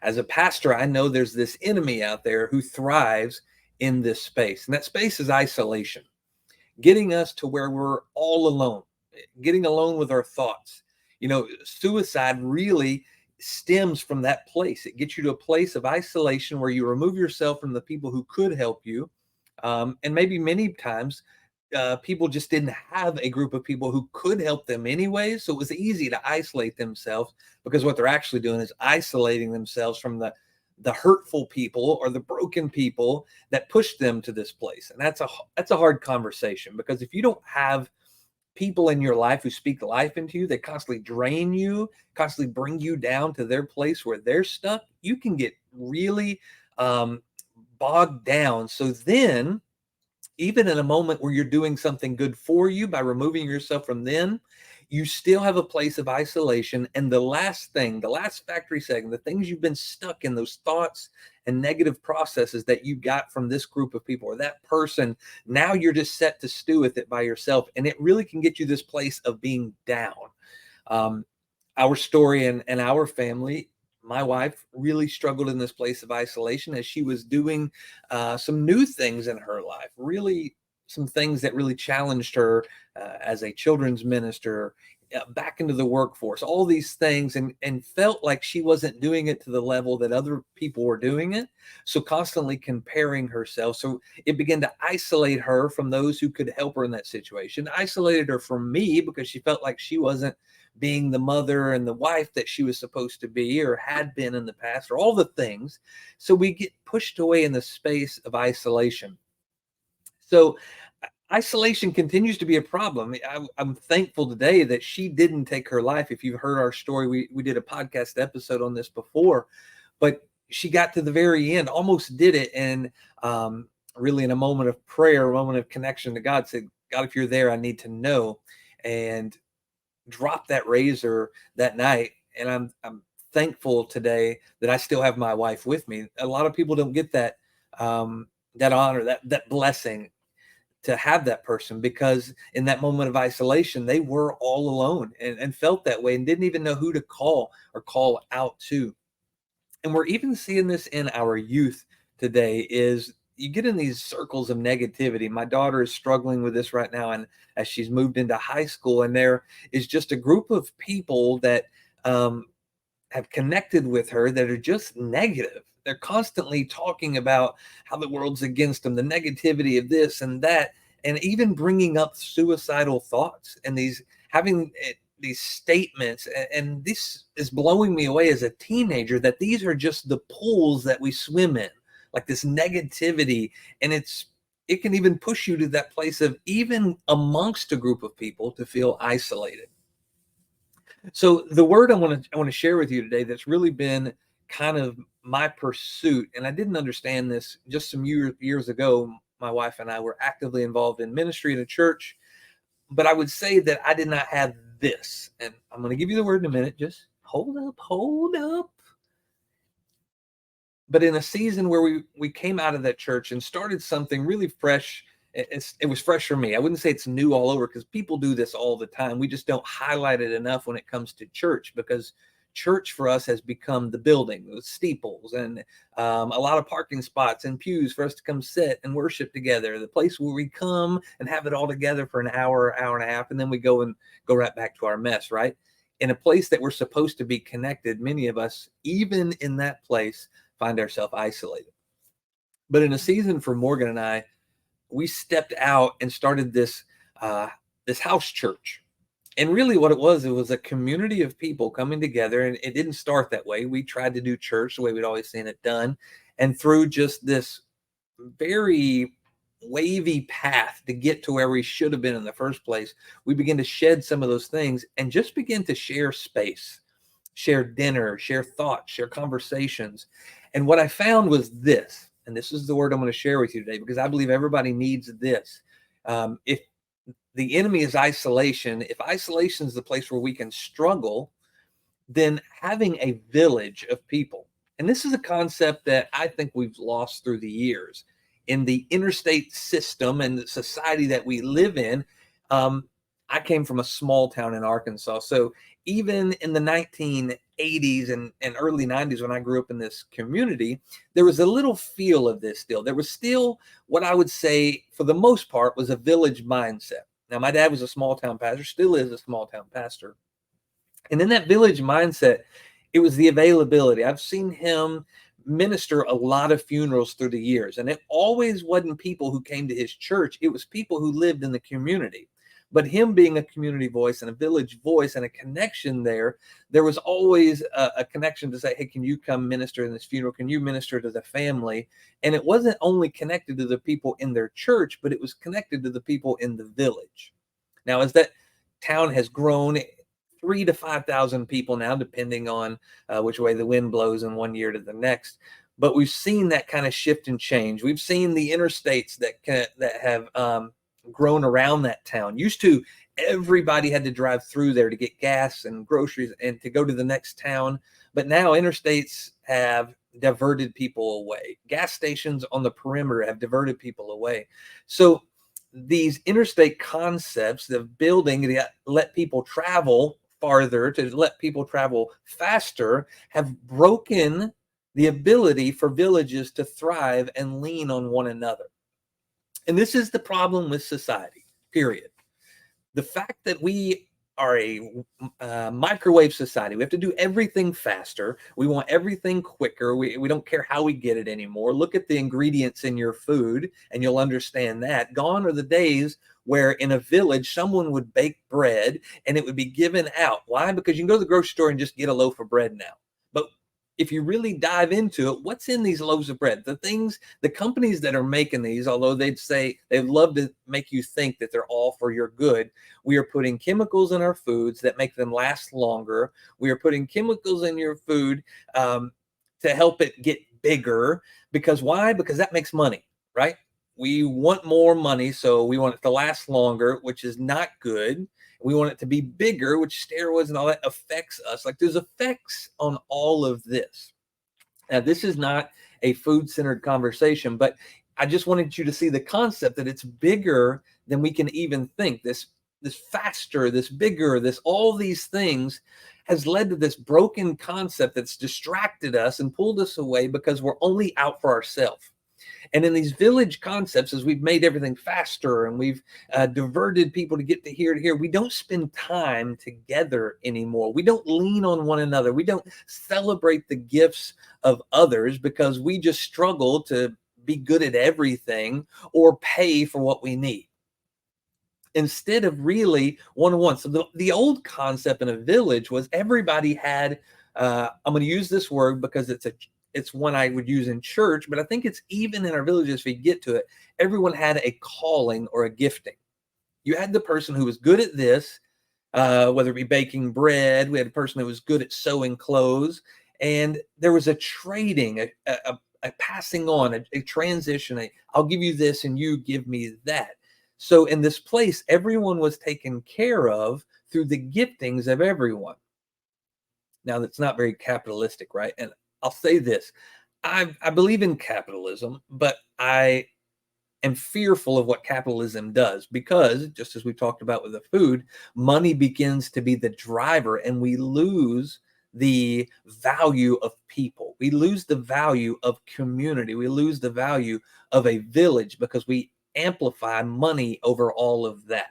as a pastor, I know there's this enemy out there who thrives in this space. And that space is isolation, getting us to where we're all alone, getting alone with our thoughts. Suicide really stems from that place. It gets you to a place of isolation where you remove yourself from the people who could help you. And maybe many times people just didn't have a group of people who could help them anyway. So it was easy to isolate themselves, because what they're actually doing is isolating themselves from the hurtful people or the broken people that pushed them to this place. And that's a hard conversation, because if you don't have people in your life who speak life into you, they constantly drain you, constantly bring you down to their place where they're stuck, you can get really bogged down. So then, even in a moment where you're doing something good for you by removing yourself from them, you still have a place of isolation. And the last factory setting, the things you've been stuck in, those thoughts and negative processes that you got from this group of people or that person, now you're just set to stew with it by yourself. And it really can get you this place of being down. Our story and our family, my wife really struggled in this place of isolation as she was doing some new things in her life, really some things that really challenged her as a children's minister, back into the workforce, all these things, and felt like she wasn't doing it to the level that other people were doing it. So constantly comparing herself. So it began to isolate her from those who could help her in that situation, isolated her from me because she felt like she wasn't being the mother and the wife that she was supposed to be or had been in the past, or all the things. So we get pushed away in the space of isolation. So isolation continues to be a problem. I'm thankful today that she didn't take her life. If you've heard our story, we did a podcast episode on this before, but she got to the very end, almost did it. And really in a moment of prayer, a moment of connection to God, said, God, if you're there, I need to know. And dropped that razor that night. And I'm thankful today that I still have my wife with me. A lot of people don't get that that honor, that blessing to have that person, because in that moment of isolation, they were all alone and felt that way and didn't even know who to call or call out to. And we're even seeing this in our youth today. Is you get in these circles of negativity. My daughter is struggling with this right now, and as she's moved into high school, and there is just a group of people that have connected with her that are just negative. They're constantly talking about how the world's against them, the negativity of this and that, and even bringing up suicidal thoughts and these statements. And this is blowing me away as a teenager, that these are just the pools that we swim in, like this negativity. And it can even push you to that place of, even amongst a group of people, to feel isolated. So the word I want to share with you today, that's really been kind of my pursuit, and I didn't understand this just some years ago. My wife and I were actively involved in ministry in a church, but I would say that I did not have this. And I'm going to give you the word in a minute. Just hold up. But in a season where we came out of that church and started something really fresh, it was fresh for me. I wouldn't say it's new all over, because people do this all the time. We just don't highlight it enough when it comes to church, because church for us has become the building, the steeples, and a lot of parking spots and pews for us to come sit and worship together, the place where we come and have it all together for an hour and a half, and then we go right back to our mess, right? In a place that we're supposed to be connected, many of us, even in that place, find ourselves isolated. But in a season for Morgan and I, we stepped out and started this house church. And really what it was a community of people coming together. And it didn't start that way. We tried to do church the way we'd always seen it done. And through just this very wavy path to get to where we should have been in the first place, we began to shed some of those things and just begin to share space, share dinner, share thoughts, share conversations. And what I found was this, and this is the word I'm going to share with you today, because I believe everybody needs this. If the enemy is isolation, if isolation is the place where we can struggle, then having a village of people, and this is a concept that I think we've lost through the years in the interstate system and the society that we live in. I came from a small town in Arkansas. So even in the 80s and early 90s, when I grew up in this community, there was a little feel of this still. There was still what I would say, for the most part, was a village mindset. Now, my dad was a small town pastor, still is a small town pastor. And in that village mindset, it was the availability. I've seen him minister a lot of funerals through the years, and it always wasn't people who came to his church. It was people who lived in the community. But him being a community voice and a village voice and a connection there was always a connection to say, hey, can you come minister in this funeral? Can you minister to the family? And it wasn't only connected to the people in their church, but it was connected to the people in the village. Now, as that town has grown, 3,000 to 5,000 people now, depending on which way the wind blows in one year to the next. But we've seen that kind of shift and change. We've seen the interstates that have grown around that town. Used to, everybody had to drive through there to get gas and groceries and to go to the next town. But now interstates have diverted people away. Gas stations on the perimeter have diverted people away. So these interstate concepts of building to let people travel farther, to let people travel faster, have broken the ability for villages to thrive and lean on one another. And this is the problem with society, period. The fact that we are a microwave society. We have to do everything faster. We want everything quicker. We don't care how we get it anymore. Look at the ingredients in your food and you'll understand that. Gone are the days where in a village, someone would bake bread and it would be given out. Why? Because you can go to the grocery store and just get a loaf of bread now. But if you really dive into it, what's in these loaves of bread? The companies that are making these, although they'd say they'd love to make you think that they're all for your good, we are putting chemicals in our foods that make them last longer. We are putting chemicals in your food to help it get bigger. Because why? Because that makes money, right? We want more money, so we want it to last longer, which is not good. We want it to be bigger, which steroids and all that affects us. Like, there's effects on all of this. Now, this is not a food-centered conversation, but I just wanted you to see the concept that it's bigger than we can even think. This faster, this bigger, all these things has led to this broken concept that's distracted us and pulled us away because we're only out for ourselves. And in these village concepts, as we've made everything faster and we've diverted people to get to here, we don't spend time together anymore. We don't lean on one another. We don't celebrate the gifts of others because we just struggle to be good at everything or pay for what we need, instead of really one-on-one. So the old concept in a village was everybody had, I'm going to use this word because it's one I would use in church, but I think it's even in our villages, if we get to it, everyone had a calling or a gifting. You had the person who was good at this, whether it be baking bread. We had a person who was good at sewing clothes. And there was a trading, a passing on, a transition. I'll give you this and you give me that. So in this place, everyone was taken care of through the giftings of everyone. Now, that's not very capitalistic, right? And I'll say this, I believe in capitalism, but I am fearful of what capitalism does because, just as we talked about with the food, money begins to be the driver and we lose the value of people. We lose the value of community. We lose the value of a village because we amplify money over all of that.